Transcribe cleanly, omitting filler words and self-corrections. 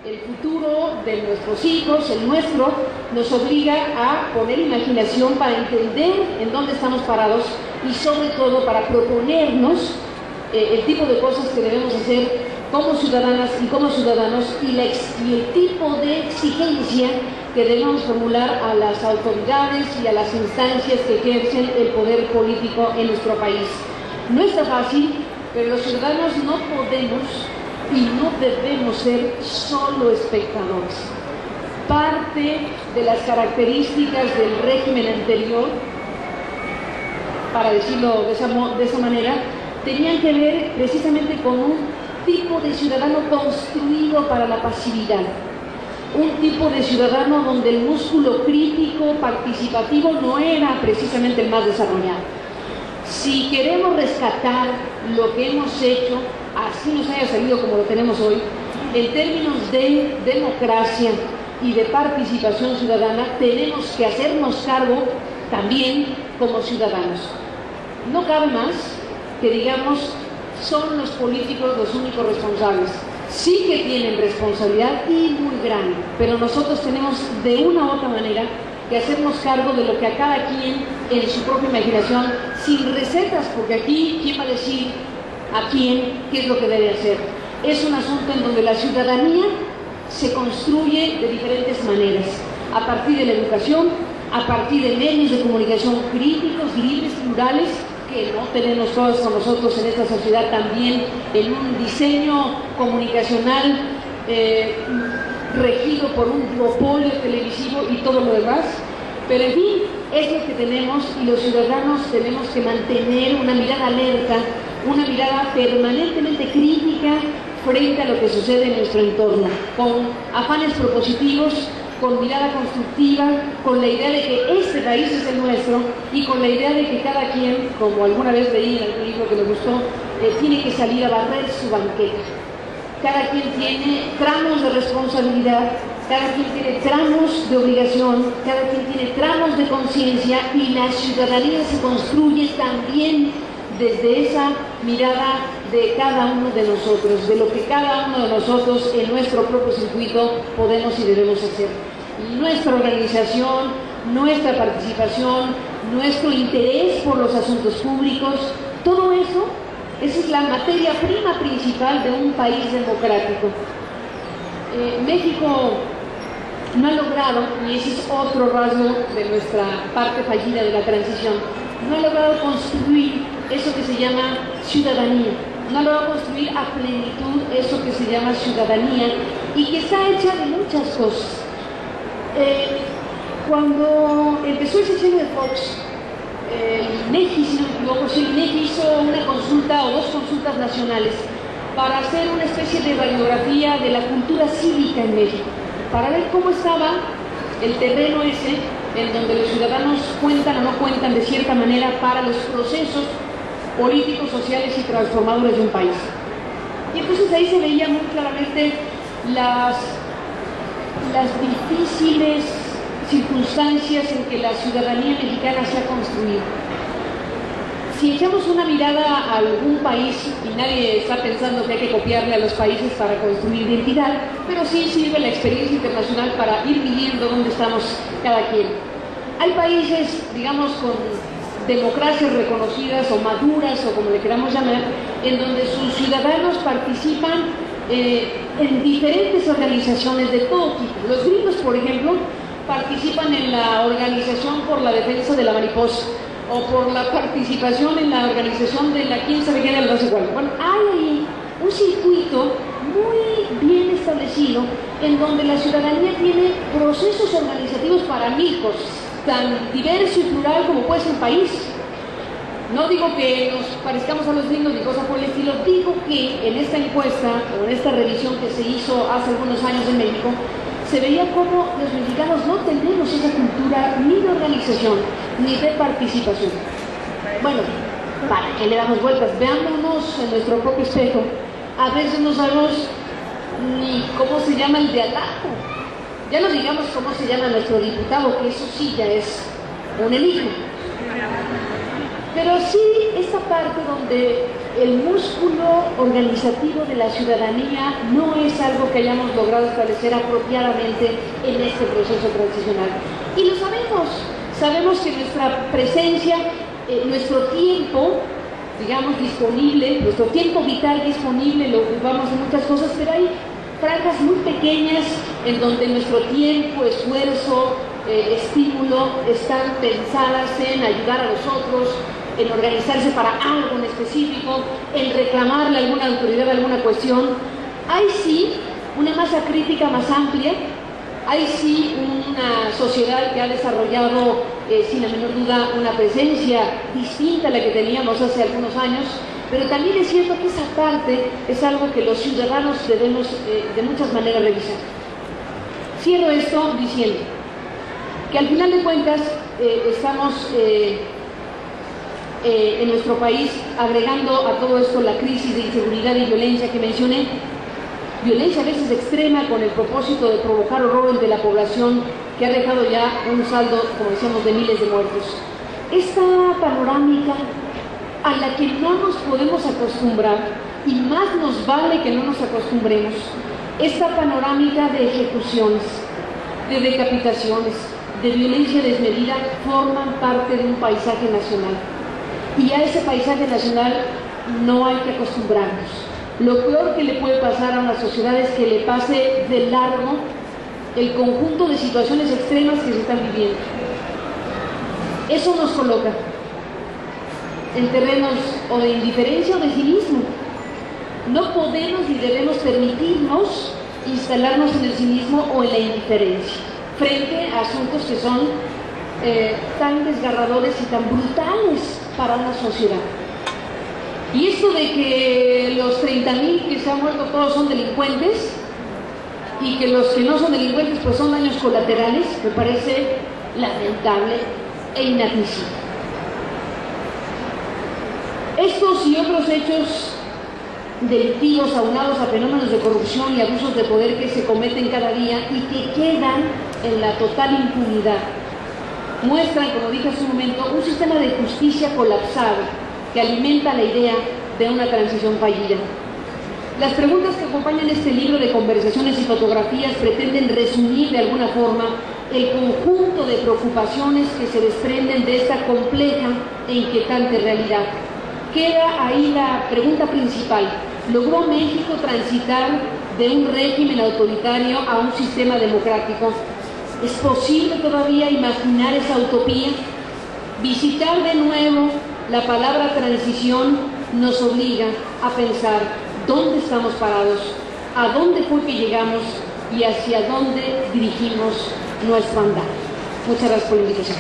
el futuro de nuestros hijos, el nuestro, nos obliga a poner imaginación para entender en dónde estamos parados y sobre todo para proponernos el tipo de cosas que debemos hacer como ciudadanas y como ciudadanos y el tipo de exigencia que debemos formular a las autoridades y a las instancias que ejercen el poder político en nuestro país. No está fácil, pero los ciudadanos no podemos y no debemos ser solo espectadores. Parte de las características del régimen anterior, para decirlo de esa manera, tenían que ver precisamente con un tipo de ciudadano construido para la pasividad, un tipo de ciudadano donde el músculo crítico, participativo, no era precisamente el más desarrollado. Si queremos rescatar lo que hemos hecho, así nos haya salido como lo tenemos hoy, en términos de democracia y de participación ciudadana, tenemos que hacernos cargo también como ciudadanos. No cabe más que digamos son los políticos los únicos responsables. Sí que tienen responsabilidad y muy grande, pero nosotros tenemos de una u otra manera que hacernos cargo de lo que a cada quien en su propia imaginación, sin recetas, porque aquí ¿quién va a decir a quién qué es lo que debe hacer? Es un asunto en donde la ciudadanía se construye de diferentes maneras, a partir de la educación, a partir de medios de comunicación críticos, libres, plurales, que no tenemos todos con nosotros en esta sociedad, también en un diseño comunicacional regido por un duopolio televisivo y todo lo demás, pero en fin, es lo que tenemos y los ciudadanos tenemos que mantener una mirada alerta, una mirada permanentemente crítica frente a lo que sucede en nuestro entorno, con afanes propositivos, con mirada constructiva, con la idea de que este país es el nuestro y con la idea de que cada quien, como alguna vez leí en algún libro que me gustó, tiene que salir a barrer su banqueta. Cada quien tiene tramos de responsabilidad, cada quien tiene tramos de obligación, cada quien tiene tramos de conciencia y la ciudadanía se construye también desde esa mirada de cada uno de nosotros, de lo que cada uno de nosotros en nuestro propio circuito podemos y debemos hacer. Nuestra organización, nuestra participación, nuestro interés por los asuntos públicos, todo eso, esa es la materia prima principal de un país democrático. México no ha logrado, y ese es otro rasgo de nuestra parte fallida de la transición, no ha logrado construir eso que se llama ciudadanía, no ha logrado construir a plenitud eso que se llama ciudadanía y que está hecha de muchas cosas. Cuando empezó el sexenio de Fox, el INEGI, si no me equivoco, el INEGI hizo una consulta o dos consultas nacionales para hacer una especie de radiografía de la cultura cívica en México, para ver cómo estaba el terreno ese en donde los ciudadanos cuentan o no cuentan de cierta manera para los procesos políticos, sociales y transformadores de un país. Y entonces ahí se veía muy claramente las difíciles circunstancias en que la ciudadanía mexicana se ha construido. Si echamos una mirada a algún país, y nadie está pensando que hay que copiarle a los países para construir identidad, pero sí sirve la experiencia internacional para ir midiendo dónde estamos cada quien. Hay países, digamos, con democracias reconocidas o maduras, o como le queramos llamar, en donde sus ciudadanos participan en diferentes organizaciones de todo tipo. Los gringos, por ejemplo, participan en la Organización por la Defensa de la Mariposa, o por la participación en la organización de la quién sabe qué del no sé cuál. Bueno, hay ahí un circuito muy bien establecido en donde la ciudadanía tiene procesos organizativos para micos, tan diverso y plural como puede ser un país. No digo que nos parezcamos a los gringos ni cosa por el estilo, digo que en esta encuesta o en esta revisión que se hizo hace algunos años en México, se veía cómo los mexicanos no tenemos esa cultura ni de organización ni de participación. Bueno, ¿para qué le damos vueltas? Veámonos en nuestro propio espejo. A veces no sabemos ni cómo se llama el de al lado. Ya no digamos cómo se llama nuestro diputado, que eso sí ya es un enigma. pero sí esta parte donde el músculo organizativo de la ciudadanía no es algo que hayamos logrado establecer apropiadamente en este proceso transicional. Y lo sabemos que nuestra presencia, nuestro tiempo, digamos, disponible, nuestro tiempo vital disponible lo ocupamos en muchas cosas, pero hay franjas muy pequeñas en donde nuestro tiempo, esfuerzo, estímulo están pensadas en ayudar a los otros, en organizarse para algo en específico, en reclamarle a alguna autoridad alguna cuestión. Hay sí una masa crítica más amplia, hay sí una sociedad que ha desarrollado sin la menor duda una presencia distinta a la que teníamos hace algunos años, pero también es cierto que esa parte es algo que los ciudadanos debemos de muchas maneras revisar. Cierro esto diciendo que al final de cuentas estamos en nuestro país agregando a todo esto la crisis de inseguridad y violencia que mencioné, violencia a veces extrema con el propósito de provocar horror entre la población, que ha dejado ya un saldo, como decíamos, de miles de muertos. Esta panorámica a la que no nos podemos acostumbrar, y más nos vale que no nos acostumbremos, esta panorámica de ejecuciones, de decapitaciones, de violencia desmedida, forman parte de un paisaje nacional. Y a ese paisaje nacional no hay que acostumbrarnos. Lo peor que le puede pasar a una sociedad es que le pase de largo el conjunto de situaciones extremas que se están viviendo. Eso nos coloca en terrenos o de indiferencia o de cinismo. No podemos ni debemos permitirnos instalarnos en el cinismo o en la indiferencia frente a asuntos que son tan desgarradores y tan brutales para una sociedad. Y esto de que los 30.000 que se han muerto todos son delincuentes y que los que no son delincuentes pues son daños colaterales, me parece lamentable e inadmisible. Estos y otros hechos delictivos aunados a fenómenos de corrupción y abusos de poder que se cometen cada día y que quedan en la total impunidad muestran, como dije hace un momento, un sistema de justicia colapsado que alimenta la idea de una transición fallida. Las preguntas que acompañan este libro de conversaciones y fotografías pretenden resumir de alguna forma el conjunto de preocupaciones que se desprenden de esta compleja e inquietante realidad. Queda ahí la pregunta principal: ¿logró México transitar de un régimen autoritario a un sistema democrático? ¿Es posible todavía imaginar esa utopía? Visitar de nuevo la palabra transición nos obliga a pensar dónde estamos parados, a dónde fue que llegamos y hacia dónde dirigimos nuestro andar. Muchas gracias por la invitación.